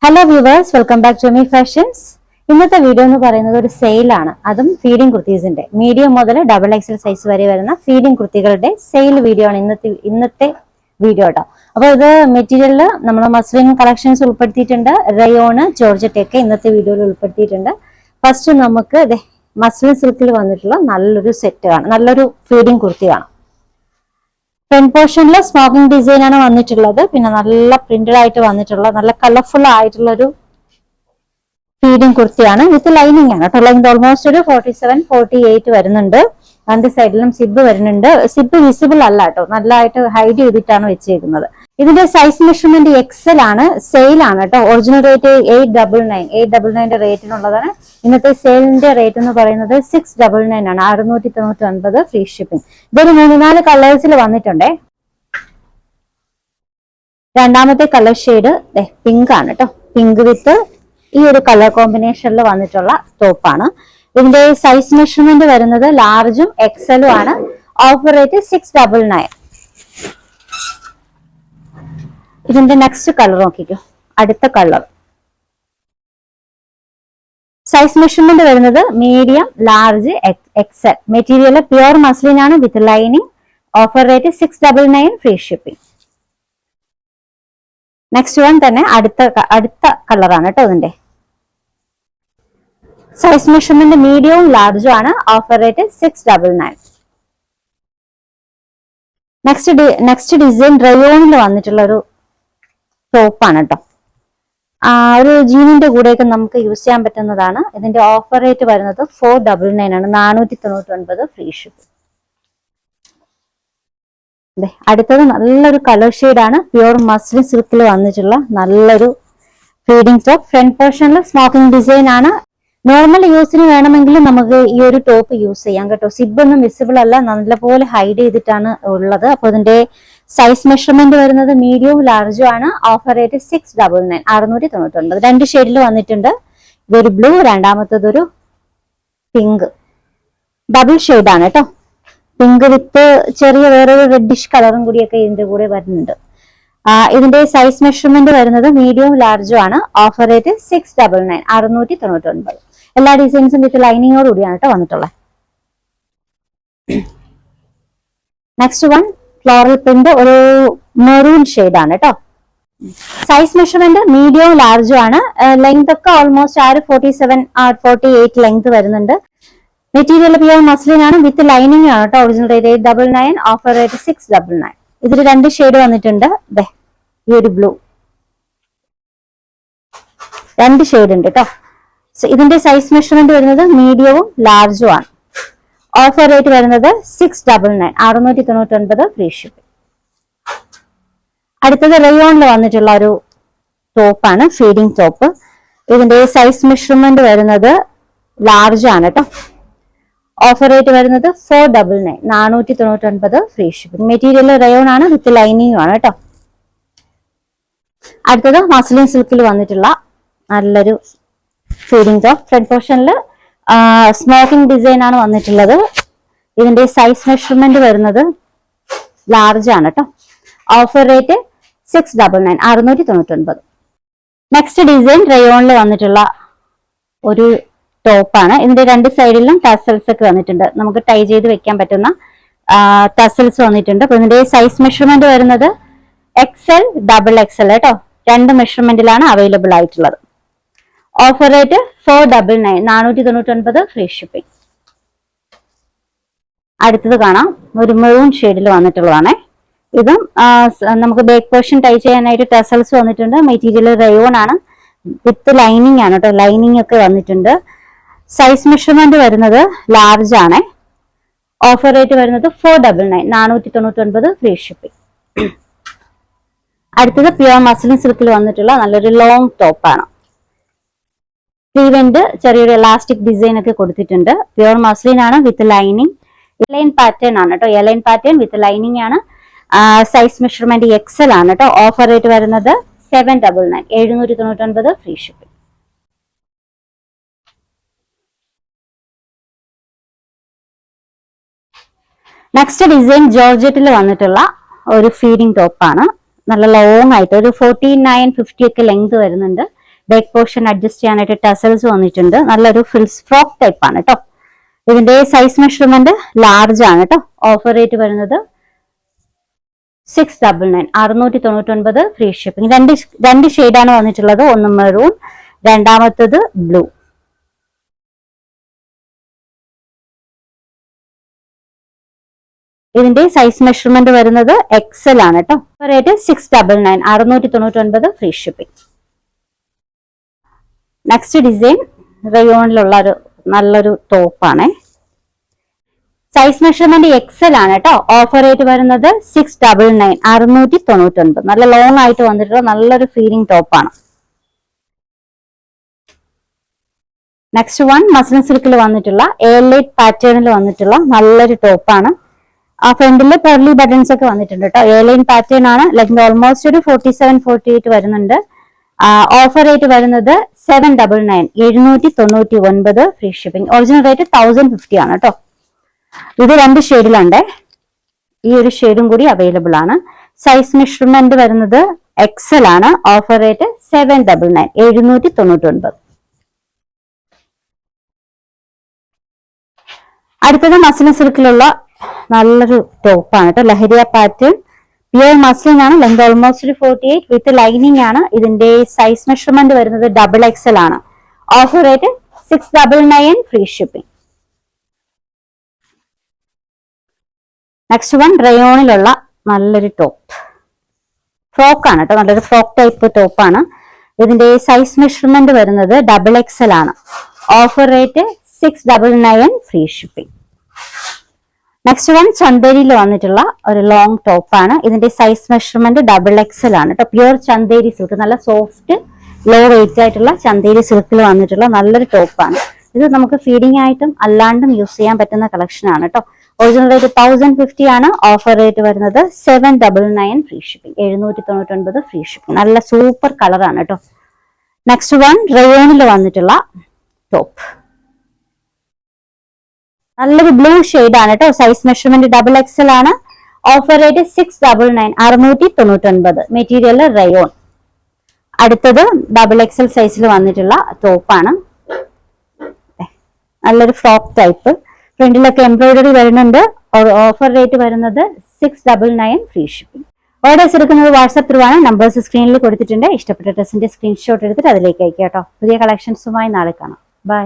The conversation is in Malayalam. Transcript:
Hello viewers, welcome back to me fashions. ഇന്നത്തെ വീഡിയോ എന്ന് പറയുന്നത് ഒരു സെയിലാണ്. അതും ഫീഡിംഗ് കുർത്തീസിന്റെ മീഡിയം മുതൽ ഡബിൾ എക്സൽ സൈസ് വരെ വരുന്ന ഫീഡിംഗ് കുർത്തികളുടെ സെയിൽ വീഡിയോ ആണ് ഇന്നത്തെ വീഡിയോ കേട്ടോ. അപ്പോൾ ഇത് മെറ്റീരിയലിൽ നമ്മൾ മസ്ലിൻ കളക്ഷൻസ് ഉൾപ്പെടുത്തിയിട്ടുണ്ട്, റയോണ്, ജോർജറ്റൊക്കെ ഇന്നത്തെ വീഡിയോയിൽ ഉൾപ്പെടുത്തിയിട്ടുണ്ട്. ഫസ്റ്റ് നമുക്ക് മസ്ലിൻ സിൽക്കിൽ വന്നിട്ടുള്ള നല്ലൊരു സെറ്റ് ആണ്, നല്ലൊരു ഫീഡിംഗ് കുർത്തി ആണ്. ഫ്രണ്ട് പോർഷനിൽ സ്മോക്കിംഗ് ഡിസൈൻ ആണ് വന്നിട്ടുള്ളത്. പിന്നെ നല്ല പ്രിന്റഡ് ആയിട്ട് വന്നിട്ടുള്ള നല്ല കളർഫുൾ ആയിട്ടുള്ള ഒരു ഫീഡിംഗ് കുർത്തിയാണ്. വിത്ത് ലൈനിങ് ആണ് കേട്ടോ. ലൈനിങ് ഓൾമോസ്റ്റ് ഒരു 47-48 വരുന്നുണ്ട്. രണ്ട് സൈഡിലും സിബ് വരുന്നുണ്ട്. സിബ് വിസിബിൾ അല്ല കേട്ടോ, നല്ലതായിട്ട് ഹൈഡ് ചെയ്തിട്ടാണ് വെച്ചേക്കുന്നത്. ഇതിന്റെ സൈസ് മെഷർമെന്റ് എക്സൽ ആണ്. സെയിൽ ആണ് കേട്ടോ. Original rate 899 റേറ്റിനുള്ളതാണ്. ഇന്നത്തെ സെയിലിന്റെ റേറ്റ് എന്ന് പറയുന്നത് 699 ആണ്, 699 ഫ്രീ ഷിപ്പിംഗ്. ഇതൊരു 3-4 കളേഴ്സിൽ വന്നിട്ടുണ്ടേ. രണ്ടാമത്തെ കളർ ഷെയ്ഡ് പിങ്ക് ആണ് കേട്ടോ. പിങ്ക് വിത്ത് ഈ ഒരു കളർ കോമ്പിനേഷനിൽ വന്നിട്ടുള്ള ടോപ്പാണ്. ഇതിന്റെ സൈസ് മെഷർമെന്റ് വരുന്നത് ലാർജും എക്സലും ആണ്. Offer rate 699. ഇതിന്റെ നെക്സ്റ്റ് കളർ നോക്കിക്കോ. അടുത്ത കളർ സൈസ് മെഷർമെന്റ് വരുന്നത് medium, large, XL. Material pure muslin ആണ് with lining. Offer rate 699 free shipping. Next one തന്നെ അടുത്ത കളറാണ് കേട്ടോ. ഇതിന്റെ സൈസ് മെഷർമെന്റ് മീഡിയവും ലാർജും ആണ്. Offer rate 699. നെക്സ്റ്റ് ഡിസൈൻ റയോണിൽ വന്നിട്ടുള്ള ഒരു ടോപ്പാണ് കേട്ടോ. ഒരു ജീനിന്റെ കൂടെയൊക്കെ നമുക്ക് യൂസ് ചെയ്യാൻ പറ്റുന്നതാണ്. ഇതിന്റെ ഓഫർ റേറ്റ് വരുന്നത് 499 ആണ്, 499 ഫ്രീ ഷിപ്പ്. അടുത്തത് നല്ലൊരു കളർ ഷെയ്ഡാണ്. പ്യുവർ മസ്ലിൻ സിൽക്കിൽ വന്നിട്ടുള്ള നല്ലൊരു ഫീഡിംഗ് ടോപ്പ്. ഫ്രണ്ട് പോർഷനിൽ സ്മോക്കിംഗ് ഡിസൈൻ ആണ്. നോർമൽ യൂസിന് വേണമെങ്കിൽ നമുക്ക് ഈ ഒരു ടോപ്പ് യൂസ് ചെയ്യാം കേട്ടോ. സിബ് ഒന്നും വിസിബിൾ അല്ല, നല്ലപോലെ ഹൈഡ് ചെയ്തിട്ടാണ് ഉള്ളത്. അപ്പൊ ഇതിന്റെ സൈസ് മെഷർമെന്റ് വരുന്നത് മീഡിയവും ലാർജും ആണ്. Offer rate 699, 699. രണ്ട് ഷെയ്ഡിൽ വന്നിട്ടുണ്ട്. ഇതൊരു ബ്ലൂ, രണ്ടാമത്തതൊരു പിങ്ക്. ഡബിൾ ഷെയ്ഡാണ് കേട്ടോ. പിങ്ക് വിത്ത് ചെറിയ വേറൊരു റെഡിഷ് കളറും കൂടിയൊക്കെ ഇതിന്റെ കൂടെ വരുന്നുണ്ട്. ഇതിന്റെ സൈസ് മെഷർമെന്റ് വരുന്നത് മീഡിയവും ലാർജും ആണ്. Offer rate 699, 699. എല്ലാ ഡിസൈൻസും വിത്ത് ലൈനിങ്ങോട് കൂടിയാണ് കേട്ടോ വന്നിട്ടുള്ളത്. നെക്സ്റ്റ് വൺ ഫ്ലോറൽ പ്രിന്റ്, ഒരു മെറൂൺ ഷെയ്ഡാണ് കേട്ടോ. സൈസ് മെഷർമെന്റ് മീഡിയവും ലാർജും ആണ്. ലെങ്ത് ഒക്കെ ഓൾമോസ്റ്റ് 47-48 ലെങ്ത് വരുന്നുണ്ട്. മെറ്റീരിയൽ പ്യുവർ മസ്ലിൻ ആണ് വിത്ത് ലൈനിങ് ആണ് കേട്ടോ. Original rate 899, offer rate 699. ഇതിൽ രണ്ട് ഷെയ്ഡ് വന്നിട്ടുണ്ട്. ഈ ഒരു ബ്ലൂ, രണ്ട് ഷെയ്ഡ് ഉണ്ട് കേട്ടോ. ഇതിന്റെ സൈസ് മെഷർമെന്റ് വരുന്നത് മീഡിയവും ലാർജും ആണ്. ഓഫർ റേറ്റ് വരുന്നത് 699, 699 ഫ്രീ ഷിപ്പ്. അടുത്തത് റയോണിൽ വന്നിട്ടുള്ള ഒരു ടോപ്പാണ്, ഫീഡിംഗ് ടോപ്പ്. ഇതിന്റെ സൈസ് മെഷർമെന്റ് വരുന്നത് ലാർജ് ആണ് കേട്ടോ. ഓഫർ റേറ്റ് വരുന്നത് 499, 499 ഫ്രീ ഷിപ്പിംഗ്. മെറ്റീരിയൽ റയോൺ ആണ് വിത്ത് ലൈനിങ്ങും ആണ് കേട്ടോ. അടുത്തത് മസ്ലിൻ സിൽക്കിൽ വന്നിട്ടുള്ള നല്ലൊരു ഫീഡിംഗ് ടോപ്പ്. ഫ്രണ്ട് പോർഷനിൽ സ്മോക്കിംഗ് ഡിസൈൻ ആണ് വന്നിട്ടുള്ളത്. ഇതിന്റെ സൈസ് മെഷർമെന്റ് വരുന്നത് ലാർജ് ആണ് കേട്ടോ. Offer rate 699, 699. നെക്സ്റ്റ് ഡിസൈൻ റയോണിൽ വന്നിട്ടുള്ള ഒരു ടോപ്പാണ്. ഇതിന്റെ രണ്ട് സൈഡിലും ടസൽസ് ഒക്കെ വന്നിട്ടുണ്ട്. നമുക്ക് ടൈ ചെയ്ത് വെക്കാൻ പറ്റുന്ന ടസൽസ് വന്നിട്ടുണ്ട്. അപ്പൊ ഇതിന്റെ സൈസ് മെഷർമെന്റ് വരുന്നത് എക്സൽ, ഡബിൾ എക്സൽ കേട്ടോ. രണ്ട് മെഷർമെന്റിലാണ് അവൈലബിൾ ആയിട്ടുള്ളത്. Offer rate 499, 499 free shipping. അടുത്തത് കാണാം, ഒരു മെറൂൺ ഷെയ്ഡിൽ വന്നിട്ടുള്ളതാണ്. ഇതും നമുക്ക് ബാക്ക് പോർഷൻ ടൈ ചെയ്യാനായിട്ട് ടസൽസ് വന്നിട്ടുണ്ട്. മെറ്റീരിയൽ റയോൺ ആണ് വിത്ത് ലൈനിങ് ആണ് കേട്ടോ. ലൈനിങ് ഒക്കെ വന്നിട്ടുണ്ട്. സൈസ് മെഷർമെന്റ് വരുന്നത് ലാർജ് ആണ്. ഓഫർ റേറ്റ് വരുന്നത് 499, 499 ഫ്രീ ഷിപ്പിംഗ്. അടുത്തത് പ്യുവർ മസ്ലിൻ സിൽക്കിൽ വന്നിട്ടുള്ള നല്ലൊരു ലോങ് ടോപ്പാണ്. സ്ലീവെന്റ് ചെറിയൊരു എലാസ്റ്റിക് ഡിസൈൻ ഒക്കെ കൊടുത്തിട്ടുണ്ട്. പ്യുവർ മസ്ലിൻ ആണ് വിത്ത് ലൈനിങ്. എലൈൻ പാറ്റേൺ ആണ് കേട്ടോ. എലൈൻ പാറ്റേൺ വിത്ത് ലൈനിങ് ആണ്. സൈസ് മെഷർമെന്റ് എക്സൽ ആണ് കേട്ടോ. ഓഫർ റേറ്റ് വരുന്നത് 799, 799 ഫ്രീ ഷിപ്പിംഗ്. നെക്സ്റ്റ് ഡിസൈൻ ജോർജറ്റിൽ വന്നിട്ടുള്ള ഒരു ഫീഡിംഗ് ടോപ്പാണ്. നല്ല ലോങ് ആയിട്ട് ഒരു 49-50 ഒക്കെ ലെങ്ത് വരുന്നുണ്ട്. ബാക്ക് പോർഷൻ അഡ്ജസ്റ്റ് ചെയ്യാനായിട്ട് ടസൽസ് വന്നിട്ടുണ്ട്. നല്ലൊരു ഫിൽസ് ഫ്രോക്ക് ടൈപ്പ് ആണ് കേട്ടോ. ഇതിന്റെ സൈസ് മെഷർമെന്റ് ലാർജ് ആണ് കേട്ടോ. ഓഫർ റേറ്റ് വരുന്നത് 699, 699 ഫ്രീ ഷിപ്പിംഗ്. രണ്ട് ഷെയ്ഡാണ് വന്നിട്ടുള്ളത്. ഒന്ന് മെറൂൺ, രണ്ടാമത്തത് ബ്ലൂ. ഇതിന്റെ സൈസ് മെഷർമെന്റ് വരുന്നത് എക്സൽ ആണ് കേട്ടോ. Rate 699, 699 free shipping. Next design റയോണിലുള്ള ഒരു നല്ലൊരു ടോപ്പാണ്. സൈസ് മെഷർമെന്റ് എക്സൽ ആണ് കേട്ടോ. ഓഫർ റേറ്റ് വരുന്നത് 699, 699. നല്ല ലോങ് ആയിട്ട് വന്നിട്ടുള്ള നല്ലൊരു ഫീലിംഗ് ടോപ്പാണ്. നെക്സ്റ്റ് വൺ മസ്ലിൻ സിൽക്കിൽ വന്നിട്ടുള്ള എയർലൈറ്റ് പാറ്റേണിൽ വന്നിട്ടുള്ള നല്ലൊരു ടോപ്പാണ്. ആ ഫ്രണ്ടില് പെർലി ബട്ടൺസ് ഒക്കെ വന്നിട്ടുണ്ട് കേട്ടോ. എയർലൈൻ പാറ്റേൺ ആണ്. ലെഗിൻ ഓൾമോസ്റ്റ് ഒരു 47-48 വരുന്നുണ്ട്. ഓഫർ റേറ്റ് വരുന്നത് 799, 799 ഫ്രീ ഷിപ്പിംഗ്. ഒറിജിനൽ റേറ്റ് 1050 ആണ് കേട്ടോ. ഇത് രണ്ട് ഷെയ്ഡിലുണ്ട്. ഈ ഒരു ഷെയ്ഡും കൂടി അവൈലബിൾ ആണ്. സൈസ് മെഷർമെന്റ് വരുന്നത് എക്സൽ ആണ്. Offer rate 799, 799. അടുത്തത് മസ്ലിൻ സിൽക്കിലുള്ള നല്ലൊരു ടോപ്പാണ് കേട്ടോ. ലഹരിയ പാറ്റേൺ, പ്യുവർ മസ്ലിൻ ആണ്. ലെങ്ത് ഓൾമോസ്റ്റ് 48 വിത്ത് ലൈനിങ് ആണ്. ഇതിന്റെ സൈസ് മെഷർമെന്റ് വരുന്നത് XXL ആണ്. Offer rate 699 free shipping. Next one റയോണിലുള്ള നല്ലൊരു ടോപ്പ്, ഫ്രോക്ക് ആണ് കേട്ടോ. നല്ലൊരു ഫ്രോക്ക് ടൈപ്പ് ടോപ്പാണ്. ഇതിന്റെ സൈസ് മെഷർമെന്റ് വരുന്നത് XXL ആണ്. Offer rate 699 free shipping. Next one ചന്തേരിയിൽ വന്നിട്ടുള്ള ഒരു ലോങ് ടോപ്പാണ്. ഇതിന്റെ സൈസ് മെഷർമെന്റ് XXL ആണ് കേട്ടോ. പ്യുവർ ചന്തേരി സിൽക്ക്, നല്ല സോഫ്റ്റ് ലോ വെയിറ്റ് ആയിട്ടുള്ള ചന്തേരി സിൽക്കിൽ വന്നിട്ടുള്ള നല്ലൊരു ടോപ്പാണ്. ഇത് നമുക്ക് ഫീഡിംഗ് ആയിട്ടും അല്ലാണ്ടും യൂസ് ചെയ്യാൻ പറ്റുന്ന കളക്ഷൻ ആണ് കേട്ടോ. ഒറിജിനൽ റേറ്റ് 1050 ആണ്. ഓഫർ റേറ്റ് വരുന്നത് 799 ഫ്രീ ഷിപ്പിംഗ്, 799 ഫ്രീ ഷിപ്പിംഗ്. നല്ല സൂപ്പർ കളറാണ് കേട്ടോ. നെക്സ്റ്റ് വൺ റയോണിൽ വന്നിട്ടുള്ള ടോപ്പ്, നല്ലൊരു ബ്ലൂ ഷെയ്ഡ് ആണ് കേട്ടോ. സൈസ് മെഷർമെന്റ് XXL ആണ്. Offer rate 699, 699. Material rayon. അടുത്തത് XXL സൈസിൽ വന്നിട്ടുള്ള ടോപ്പാണ്. നല്ലൊരു ഫ്രോക്ക് ടൈപ്പ്. ഫ്രണ്ടിലൊക്കെ എംബ്രോയിഡറി വരുന്നുണ്ട്. ഓഫർ റേറ്റ് വരുന്നത് 699 ഫ്രീ ഷിപ്പിംഗ്. ഓർഡേഴ്സ് എടുക്കുന്നത് വാട്സ്ആപ്പ് ത്രൂ ആണ്. നമ്പേഴ്സ് സ്ക്രീനിൽ കൊടുത്തിട്ടുണ്ട്. ഇഷ്ടപ്പെട്ട ഡ്രസ്സിന്റെ സ്ക്രീൻഷോട്ട് എടുത്തിട്ട് അതിലേക്ക് അയക്കാം കേട്ടോ. പുതിയ കളക്ഷൻസുമായി നാളെ കാണാം. ബൈ.